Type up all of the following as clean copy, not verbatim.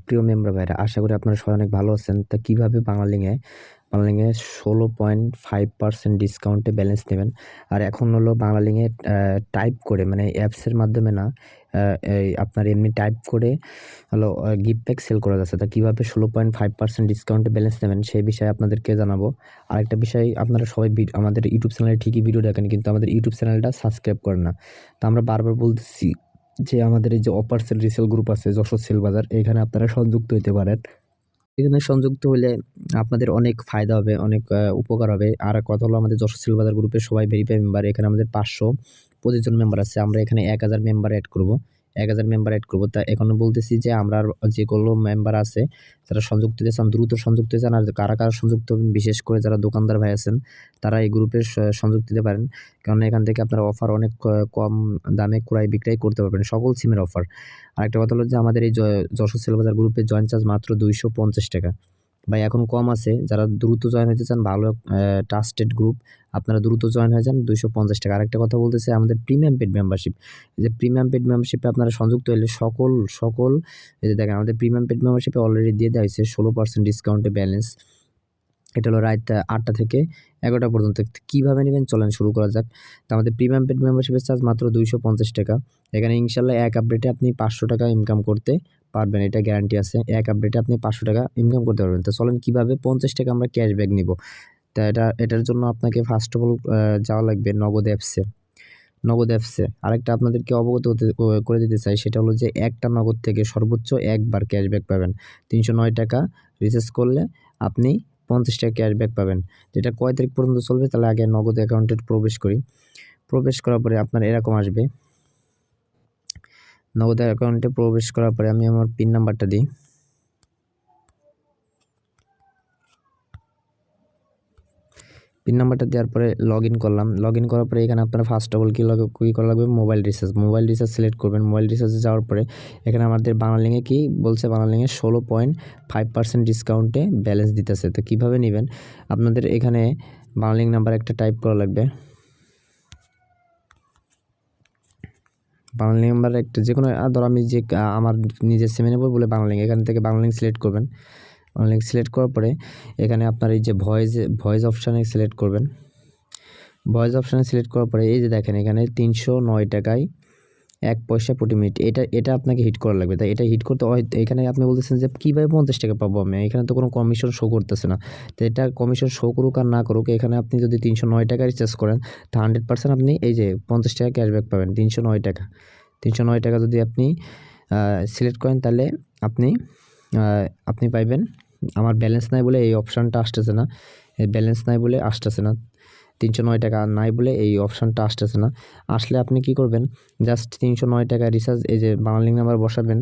প্রিয় মেম্বার ভাইরা, আশা করি আপনারা সবাই অনেক ভালো আছেন। তা কিভাবে বাংলালিংকে 16.5% ডিসকাউন্টে ব্যালেন্স নেবেন। আর এখন হলো বাংলালিংকে টাইপ করে, মানে অ্যাপসের মাধ্যমে না, এই আপনার এমনি টাইপ করে হলো গিফট প্যাক সেল করা যাচ্ছে। তা কিভাবে 16.5% ডিসকাউন্টে ব্যালেন্স নেবেন সেই বিষয়ে আপনাদেরকে জানাবো। আরেকটা বিষয়, আপনারা সবাই আমাদের ইউটিউব চ্যানেলে ঠিকই ভিডিও দেখেন, কিন্তু আমাদের ইউটিউব চ্যানেলটা সাবস্ক্রাইব করেন না। তো আমরা বারবার বলতেছি যে আমাদের এই যে অপার সেল রিসেল গ্রুপ আছে যশোর সেল বাজার, এখানে আপনারা সংযুক্ত হইতে পারেন। এখানে সংযুক্ত হলে আপনাদের অনেক ফায়দা হবে, অনেক উপকার হবে। আর কথা হলো, আমাদের যশোর সেল বাজার গ্রুপের সবাই ভেরিফাই মেম্বার। এখানে আমাদের 525 জন মেম্বার আছে। আমরা এখানে 1000 মেম্বার অ্যাড করব। 1000 মেম্বার অ্যাড করব। তা এখন বলতেছি যে আমরা যেগুলো মেম্বার আছে যারা সংযুক্ত হতে চান দ্রুত সংযুক্ত হতে চান, আর কারা সংযুক্ত হবেন, বিশেষ করে যারা দোকানদার ভাই আছেন তারা এই গ্রুপে সংযুক্ত হতে পারেন। কারণ এখান থেকে আপনারা অফার অনেক কম দামে ক্রয় বিক্রয় করতে পারবেন, সকল সিমের অফার। আরেকটা কথা হলো যে আমাদের এই যশোর সেল বাজার গ্রুপে জয়েন চার্জ মাত্র 250 টাকা। ভাই এখন কম আছে, যারা দ্রুত জয়েন হতে চান, ভালো ট্রাস্টেড গ্রুপ, আপনারা দ্রুত জয়েন হয়ে যান 250 টাকা। আরেকটা কথা বলতেছে, আমাদের প্রিমিয়াম পেড মেম্বারশিপ, এই যে প্রিমিয়াম পেড মেম্বারশিপে আপনারা সংযুক্ত হলে সকল এই যে দেখেন, আমাদের প্রিমিয়াম পেড মেম্বারশিপে অলরেডি দিয়ে দেওয়া হয়েছে 16% ডিসকাউন্টে ব্যালেন্স। এটা হলো রাত 8টা থেকে 11টা পর্যন্ত। কীভাবে নেবেন চলেন শুরু করা যাক। তো আমাদের প্রিমিয়াম পেড মেম্বারশিপের চার্জ মাত্র 250 টাকা। এখানে ইনশাল্লাহ এক আপডেটে আপনি 500 টাকা ইনকাম করতে পারবেন, এটা গ্যারান্টি আছে। এক আপডেটে আপনি 500 টাকা ইনকাম করতে পারবেন। তো চলেন কীভাবে 50 টাকা আমরা ক্যাশব্যাক নিব। তা এটার জন্য আপনাকে ফার্স্ট অফ অল যাওয়া লাগবে নগদ অ্যাপসে। আরেকটা আপনাদেরকে অবগত করে দিতে চাই, সেটা হলো যে একটা নগদ থেকে সর্বোচ্চ একবার ক্যাশব্যাক পাবেন। 309 টাকা রিচার্জ করলে আপনি 50 টাকা ক্যাশব্যাক পাবেন। যেটা কয় তারিখ পর্যন্ত চলবে, তাহলে আগে নগদ অ্যাকাউন্টে প্রবেশ করি। প্রবেশ করার পরে আপনার এরকম আসবে। নগদ অ্যাকাউন্টে প্রবেশ করার পরে আমি আমার পিন নাম্বারটা দিই। পিন নাম্বারটা দেওয়ার পরে লগ ইন করলাম। লগ ইন করার পরে এখানে আপনারা ফার্স্ট অফ অল কী করা লাগবে, মোবাইল রিচার্জ সিলেক্ট করবেন। মোবাইল রিচার্জে যাওয়ার পরে এখানে আমাদের বাংলালিংকে কী বলছে, বাংলালিংয়ে 16.5% ডিসকাউন্টে ব্যালেন্স দিতেছে। তো কীভাবে নেবেন, আপনাদের এখানে বাংলালিং নাম্বার একটা টাইপ করা লাগবে। বাংলালিং নাম্বার একটা যে কোনো, ধর আমি যে আমার নিজের সিমে নেব বলে বাংলালিং, এখান থেকে বাংলালিং সিলেক্ট করবেন। বাংলালিং সিলেক্ট করার পরে এখানে আপনার এই যে ভয়েস অপশানে সিলেক্ট করবেন। ভয়েস অপশানে সিলেক্ট করার পরে এই যে দেখেন, এখানে 309 টাকায় 1 পয়সা প্রতি মিনিট, এটা আপনাকে হিট করা লাগবে। তাই এটা হিট করতে হয়। এখানে আপনি বলতেছেন যে কীভাবে 50 টাকা পাবো আমি, এখানে তো কোনো কমিশন শো করতেছে না। তো এটা কমিশন শো করুক আর না করুক, এখানে আপনি যদি 309 টাকা রিচার্জ করেন তো 100% আপনি এই যে 50 টাকা ক্যাশব্যাক পাবেন। 309 টাকা যদি আপনি সিলেক্ট করেন, তাহলে আপনি পাইবেন। আমার ব্যালেন্স নাই বলে এই অপশানটা আসতেছে না, ব্যালেন্স নাই বলে আসতেছে না, 309 টাকা নাই বলে এই অপশানটা আসতেছে না। আসলে আপনি কি করবেন, জাস্ট 309 টাকা রিচার্জ, এই যে বাংলালিং নাম্বার বসাবেন।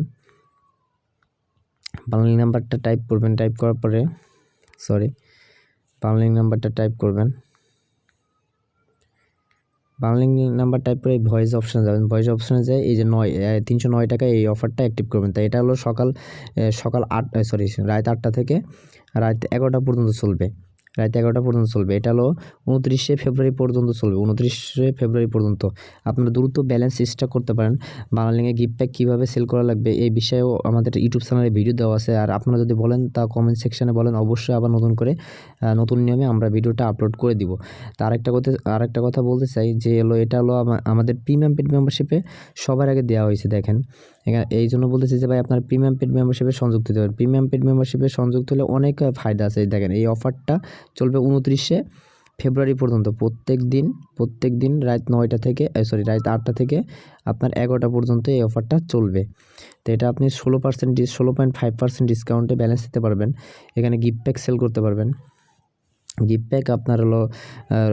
বাংলালিং নাম্বারটা টাইপ করবেন। টাইপ করার পরে বাংলালিং নাম্বারটা টাইপ করবেন। বাংলালিং নাম্বার টাইপ করে ভয়েস অপশানে যাবেন। ভয়েস অপশানে যায় এই যে 309 টাকা এই অফারটা অ্যাক্টিভ করবেন। তাই এটা হলো রাত 8টা থেকে রাত 11টা পর্যন্ত চলবে। এটা হলো 29শে ফেব্রুয়ারি পর্যন্ত চলবে। 29শে ফেব্রুয়ারি পর্যন্ত আপনারা দ্রুত ব্যালেন্স স্টক করতে পারেন। বাংলালিংয়ে গিফট প্যাক কীভাবে সেল করা লাগবে এই বিষয়েও আমাদের ইউটিউব চ্যানেলে ভিডিও দেওয়া আছে। আর আপনারা যদি বলেন তা কমেন্ট সেকশানে বলেন, অবশ্যই আবার নতুন নিয়মে আমরা ভিডিওটা আপলোড করে দিব। তা আরেকটা কথা বলতে চাই যে এটা হলো আমাদের প্রিমিয়াম পেড মেম্বারশিপে সবার আগে দেওয়া হয়েছে। দেখেন এখানে এই জন্য বলতেছি যে ভাই আপনার প্রিমিয়াম পেড মেম্বারশিপে সংযুক্ত হতে পারেন। প্রিমিয়াম পেড মেম্বারশিপে সংযুক্ত হলে অনেক ফায়দা আছে। দেখেন এই অফারটা চলবে 29শে ফেব্রুয়ারি পর্যন্ত। প্রত্যেক দিন রাত 8টা থেকে আপনার 11টা পর্যন্ত এই অফারটা চলবে। তো এটা আপনি 16.5% ডিসকাউন্টে ব্যালেন্স দিতে পারবেন। এখানে গিফট প্যাক সেল করতে পারবেন। গিফট প্যাক আপনার হলো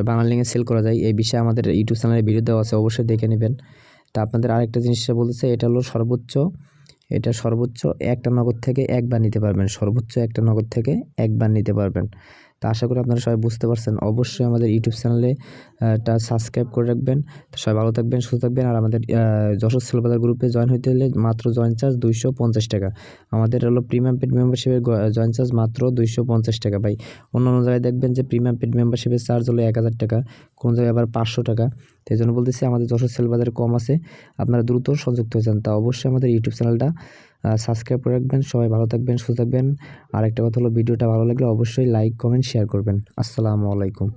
বাংলালিংয়ে সেল করা যায়, এই বিষয়ে আমাদের ইউটিউব চ্যানেলে ভিডিও দেওয়া আছে, অবশ্যই দেখে নেবেন। তা আপনাদের আরেকটা জিনিস বলতেছে, এটা হলো সর্বোচ্চ একটা নগদ থেকে একবার নিতে পারবেন। তো আশা করি আপনারা সবাই বুঝতে পারছেন। অবশ্যই আমাদের ইউটিউব চ্যানেলে সাবস্ক্রাইব করে রাখবেন। তো সবাই ভালো থাকবেন, সুস্থ থাকবেন। আর আমাদের যশোর সেল বাজার গ্রুপে জয়েন হতে হলে মাত্র জয়েন চার্জ 250 টাকা। আমাদের হলো প্রিমিয়াম পেড মেম্বারশিপের জয়েন চার্জ মাত্র 250 টাকা। ভাই অন্য জায়গায় দেখবেন যে প্রিমিয়াম পেড মেম্বারশিপের চার্জ হলো 1000 টাকা, কোন জায়গায় আবার 500 টাকা। তো এই জন্য বলতেছি আমাদের যশোর সেল বাজারে কম আছে, আপনারা দ্রুত সংযুক্ত হয়ে যান। তা অবশ্যই আমাদের ইউটিউব চ্যানেলটা সাবস্ক্রাইব করে রাখবেন। সবাই ভালো থাকবেন, সুস্থ থাকবেন। আরেকটা কথা হলো, ভিডিওটা ভালো লাগলে অবশ্যই লাইক, কমেন্ট, শেয়ার করবেন। আসসালামু আলাইকুম।